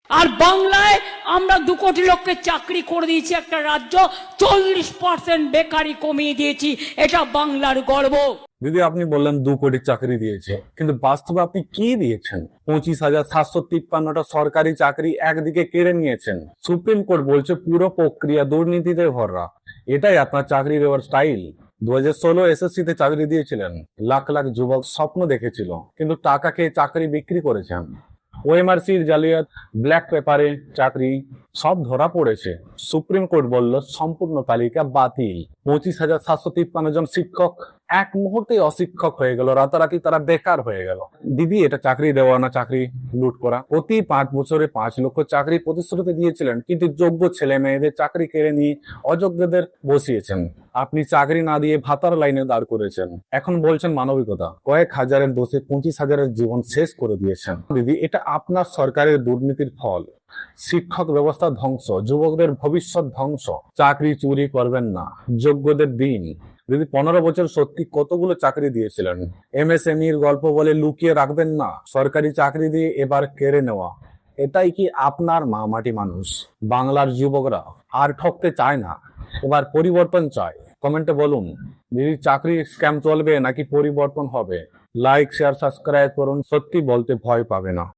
আর বাংলায় আমরা 2 কোটি লোককে চাকরি করে দিয়েছি, একটা রাজ্য 40% বেকারি কমিয়ে দিয়েছি, এটা বাংলার গর্ব। দিদি আপনি বললেন 2 কোটি চাকরি দিয়েছে, কিন্তু বাস্তবে আপনি কি দিয়েছেন? 25,753টা সরকারি চাকরি একদিকে কেড়ে নিয়েছেন। সুপ্রিম কোর্ট বলছে পুরো প্রক্রিয়া দুর্নীতিতে ভরা। এটাই আপনার চাকরি দেওয়ার স্টাইল? 2016 এসএসসি তে চাকরি দিয়েছিলেন, লাখ লাখ যুবক স্বপ্ন দেখেছিল, কিন্তু টাকা খেয়ে চাকরি বিক্রি করেছেন। ওএমআরসির জালিয়াত, ব্ল্যাক পেপারে চাকরি সব ধরা পড়েছে। সুপ্রিম কোর্ট বলল সম্পূর্ণ তালিকা বাতিল। 25,753 জন শিক্ষক এক মুহূর্তে অশিক্ষক হয়ে গেল, রাতারাতি তারা বেকার হয়ে গেল। দিদি এটা চাকরি দেওয়া না চাকরি লুট করা? প্রতি 5 বছরে 5 লক্ষ চাকরি প্রতিশ্রুতি দিয়েছিলেন, কিন্তু যোগ্য ছেলে মেয়েদের চাকরি কেড়ে নিয়ে অযোগ্যদের বসিয়েছেন। আপনি চাকরি না দিয়ে ভাতার লাইনে দাঁড় করেছেন, এখন বলছেন মানবিকতা। কয়েক হাজারের দোষে 25,000-এর জীবন শেষ করে দিয়েছেন। দিদি এটা আপনার সরকারের দুর্নীতির ফল। শিক্ষক ব্যবস্থা ধ্বংস, যুবকদের ভবিষ্যৎ ধ্বংস। চাকরি চুরি করবেন না, যোগ্যদের দিন। দিদি 15 বছর সত্যি কতগুলো চাকরি দিয়েছিলেন? এমএসএমইর গল্প বলে লুকিয়ে রাখবেন না। সরকারি চাকরি দিয়ে এবার কেড়ে নেওয়া, এটাই কি আপনার মাটি মানুষ? বাংলার যুবকরা আর ঠকতে চায় না, এবার পরিবর্তন চায়। কমেন্টে বলুন দিদি চাকরি স্ক্যাম চলবে নাকি পরিবর্তন হবে? লাইক শেয়ার সাবস্ক্রাইব করুন, সত্যি বলতে ভয় পাবে না।